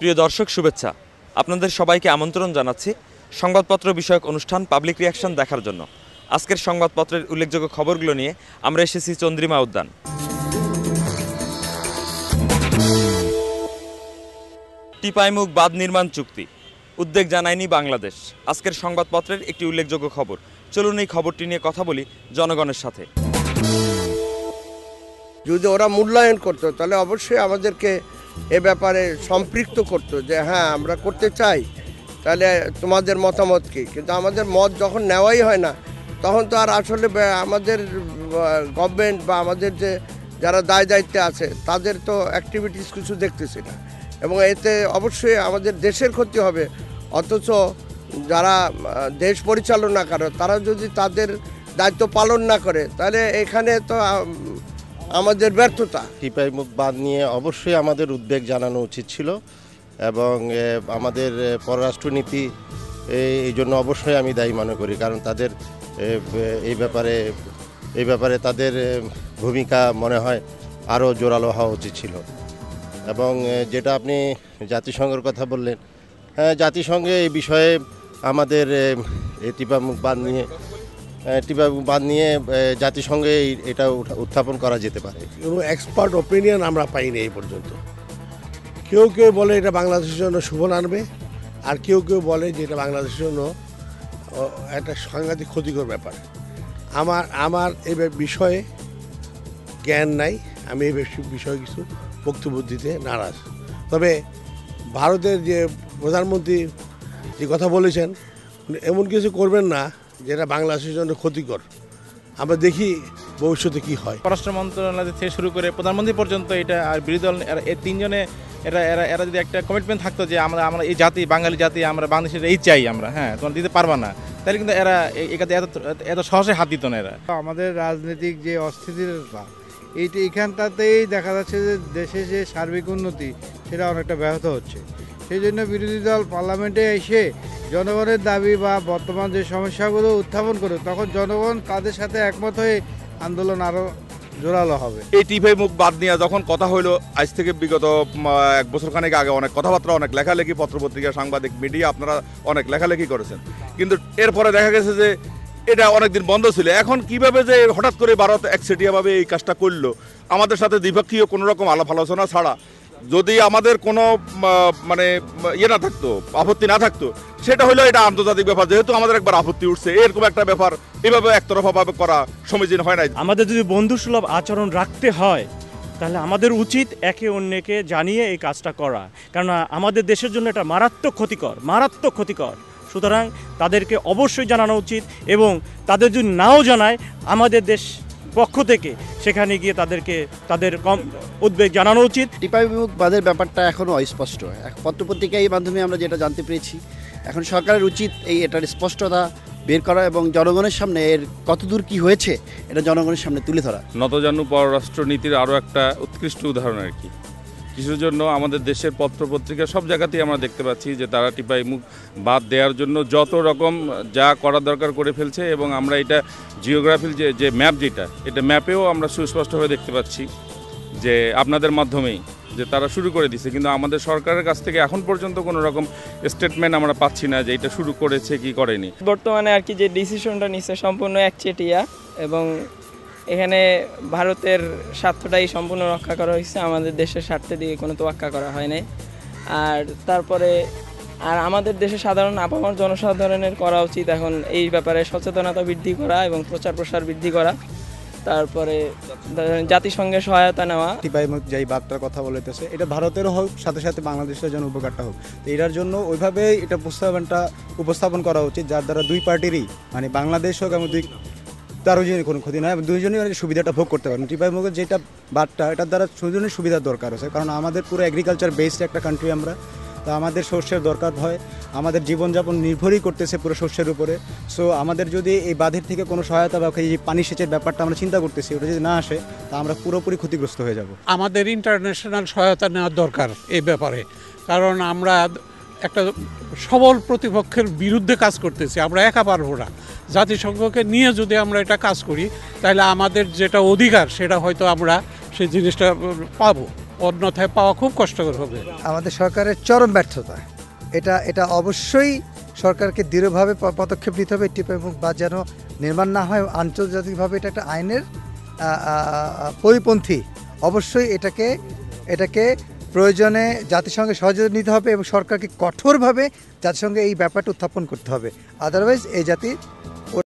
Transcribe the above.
প্রিয় দর্শক, শুভেচ্ছা। আপনাদের সবাইকে আমন্ত্রণ জানাচ্ছি সংবাদপত্র বিষয়ক অনুষ্ঠান পাবলিক রিয়াকশন দেখার জন্য। আজকের সংবাদপত্রের উল্লেখযোগ্য খবরগুলো নিয়ে আমরা এসেছি চন্দ্রিমা উদ্যান। টিপাইমুখ বাঁধ নির্মাণ চুক্তি উদ্বেগ জানায়নি বাংলাদেশ, আজকের সংবাদপত্রের একটি উল্লেখযোগ্য খবর। চলুন এই খবরটি নিয়ে কথা বলি জনগণের সাথে। যদি ওরা মূল্যায়ন করতো তাহলে অবশ্যই আমাদেরকে এ ব্যাপারে সম্পৃক্ত করতো যে হ্যাঁ আমরা করতে চাই, তাহলে তোমাদের মতামত কী। কিন্তু আমাদের মত যখন নেওয়াই হয় না, তখন তো আর আসলে আমাদের গভর্নমেন্ট বা আমাদের যে যারা দায় দায়িত্বে আছে তাদের তো অ্যাক্টিভিটিস কিছু দেখতেছি না, এবং এতে অবশ্যই আমাদের দেশের ক্ষতি হবে। অথচ যারা দেশ পরিচালনা করে তারা যদি তাদের দায়িত্ব পালন না করে, তাহলে এখানে তো আমাদের ব্যর্থতা। টিপাইমুখ বাঁধ নিয়ে অবশ্যই আমাদের উদ্বেগ জানানো উচিত ছিল, এবং আমাদের পররাষ্ট্রনীতি এই জন্য অবশ্যই আমি দায়ী মনে করি, কারণ তাদের এই ব্যাপারে তাদের ভূমিকা মনে হয় আরও জোরালো হওয়া উচিত ছিল। এবং যেটা আপনি জাতিসংঘের কথা বললেন, হ্যাঁ, জাতিসংঘে এই বিষয়ে আমাদের টিপাইমুখ বাঁধ নিয়ে জাতিসংঘে এটা উত্থাপন করা যেতে পারে। কোনো এক্সপার্ট ওপিনিয়ন আমরা পাইনি এই পর্যন্ত। কেউ কেউ বলে এটা বাংলাদেশের জন্য শুভ আনবে, আর কেউ কেউ বলে যে এটা বাংলাদেশের জন্য একটা সাংঘাতিক ক্ষতিকর ব্যাপার। আমার এই বিষয়ে জ্ঞান নাই, আমি এই বিষয়ে কিছু বক্তব্য দিতে নারাজ। তবে ভারতের যে প্রধানমন্ত্রী যে কথা বলেছেন, এমন কিছু করবেন না যেটা বাংলাদেশের জন্য ক্ষতিকর। আমরা দেখি ভবিষ্যতে কি হয়। পররাষ্ট্র মন্ত্রণালয় থেকে শুরু করে প্রধানমন্ত্রী পর্যন্ত এটা, আর বিরোধী দল এই তিনজনে এরা যদি একটা কমিটমেন্ট থাকতো যে আমরা এই জাতি, বাঙালি জাতি, আমরা বাংলাদেশের এই চাই আমরা, হ্যাঁ, তোমার দিতে পারবা না, তাহলে কিন্তু এরা এত সহজে হাত দিত না। এরা আমাদের রাজনৈতিক যে অস্থিতিশীলতা এখানটাতেই দেখা যাচ্ছে যে দেশে যে সার্বিক উন্নতি সেটা অনেকটা ব্যাহত হচ্ছে। সেই জন্য বিরোধী দল পার্লামেন্টে এসে জনগণের দাবি বা বর্তমান যে সমস্যাগুলো উত্থাপন করে, তখন জনগণ তাদের সাথে একমত হয়ে আন্দোলন আরও জোরালো হবে। এই টিপাইমুখ বাঁধ নিয়ে যখন কথা হইলো, আজ থেকে বিগত 1 বছর খানেক আগে অনেক কথাবার্তা, অনেক লেখালেখি, পত্রপত্রিকা, সাংবাদিক, মিডিয়া, আপনারা অনেক লেখালেখি করেছেন, কিন্তু এরপরে দেখা গেছে যে এটা অনেকদিন বন্ধ ছিল। এখন কিভাবে যে হঠাৎ করে ভারত একচেটিয়াভাবে এই কাজটা করলো, আমাদের সাথে দ্বিপক্ষীয় কোনো রকম আলাপ আলোচনা ছাড়া, যদি আমাদের কোনো ইয়ে না থাকতো, আপত্তি না থাকতো, সেটা হলো এটা আন্তর্জাতিক ব্যাপার। যেহেতু আমাদের একবার আপত্তি উঠছে, এরকম একটা ব্যাপার এভাবে একতরফাভাবে করা সমীচীন হয় না। আমাদের যদি বন্ধুসুলভ আচরণ রাখতে হয়, তাহলে আমাদের উচিত একে অন্যকে জানিয়ে এই কাজটা করা, কারণ আমাদের দেশের জন্য এটা মারাত্মক ক্ষতিকর। সুতরাং তাদেরকে অবশ্যই জানানো উচিত, এবং তাদের যদি নাও জানায়, আমাদের দেশ পক্ষ থেকে সেখানে গিয়ে তাদের উদ্বেগ জানানো উচিত। টিপাইমুখ বাঁধের ব্যাপারটা এখনও অস্পষ্ট। পত্রপত্রিকার মাধ্যমে আমরা যেটা জানতে পেরেছি, এখন সরকারের উচিত এটার স্পষ্টতা বের করা এবং জনগণের সামনে এর কতদূর কি হয়েছে এটা জনগণের সামনে তুলে ধরা। নতজানু পররাষ্ট্রনীতির আরও একটা উৎকৃষ্ট উদাহরণ আর কি। কিছুর জন্য আমাদের দেশের পত্রপত্রিকা সব জায়গাতেই আমরা দেখতে পাচ্ছি যে তারা টিপাইমুখ বাঁধ দেওয়ার জন্য যত রকম যা করার দরকার করে ফেলছে, এবং আমরা এটা জিওগ্রাফির যে ম্যাপ, এটা ম্যাপেও আমরা সুস্পষ্টভাবে দেখতে পাচ্ছি যে আপনাদের মাধ্যমেই যে তারা শুরু করে দিছে, কিন্তু আমাদের সরকারের কাছ থেকে এখন পর্যন্ত কোনো রকম স্টেটমেন্ট আমরা পাচ্ছি না যে এটা শুরু করেছে কি করেনি। বর্তমানে আর কি যে ডিসিশনটা নিচ্ছে সম্পূর্ণ একচেটিয়া, এবং এখানে ভারতের স্বার্থটাই সম্পূর্ণ রক্ষা করা হয়েছে, আমাদের দেশের স্বার্থের দিকে কোনো তোয়াক্কা করা হয় নাই। আর তারপরে আমাদের দেশের সাধারণ আপামর জনসাধারণের করা উচিত এখন এই ব্যাপারে সচেতনতা বৃদ্ধি করা এবং প্রচার প্রসার বৃদ্ধি করা, তারপরে জাতিসংঘের সহায়তা নেওয়া। টিপাইমুখ যেই বাঁধটার কথা বলতেছে, এটা ভারতেরও হোক, সাথে সাথে বাংলাদেশের জন্য উপকারটা হোক, তো এটার জন্য ওইভাবেই এটা উপস্থাপন করা উচিত, যার দ্বারা দুই পার্টিরই, মানে বাংলাদেশ হোক এবং তারও যদি কোনো ক্ষতি নয়, দুইজনই সুবিধাটা ভোগ করতে পারেন। টিপাইমুখের যেটা বাঁধটা, এটার দ্বারা দুজনের সুবিধার দরকার আছে, কারণ আমাদের পুরো এগ্রিকালচার বেসড একটা কান্ট্রি আমরা, তো আমাদের শস্যের দরকার হয়, আমাদের জীবনযাপন নির্ভরই করতেছে পুরো শস্যের উপরে। সো আমাদের যদি এই বাঁধের থেকে কোনো সহায়তা বা এই পানি সেচের ব্যাপারটা আমরা চিন্তা করতেছি, ওটা যদি না আসে, তা আমরা পুরোপুরি ক্ষতিগ্রস্ত হয়ে যাব। আমাদের ইন্টারন্যাশনাল সহায়তা নেওয়ার দরকার এই ব্যাপারে, কারণ আমরা একটা সবল প্রতিপক্ষের বিরুদ্ধে কাজ করতেছি, আমরা একা পারবো না। জাতিসংঘকে নিয়ে যদি আমরা এটা কাজ করি, তাহলে আমাদের যেটা অধিকার সেটা হয়তো আমরা সেই জিনিসটা পাবো। অন্যথায় পাওয়া খুব কষ্টকর হবে। আমাদের সরকারের চরম ব্যর্থতা, এটা অবশ্যই সরকারকে দৃঢ়ভাবে পদক্ষেপ নিতে হবে। টিপ এবং বাঁধ যেন নির্মাণ না হয়, আন্তর্জাতিকভাবে এটা একটা আইনের পরিপন্থী। অবশ্যই এটাকে প্রয়োজনে জাতিসংঘের সহযোগিতা নিতে হবে এবং সরকারকে কঠোরভাবে জাতিসংঘে এই ব্যাপারটা উত্থাপন করতে হবে। আদারওয়াইজ এই জাতি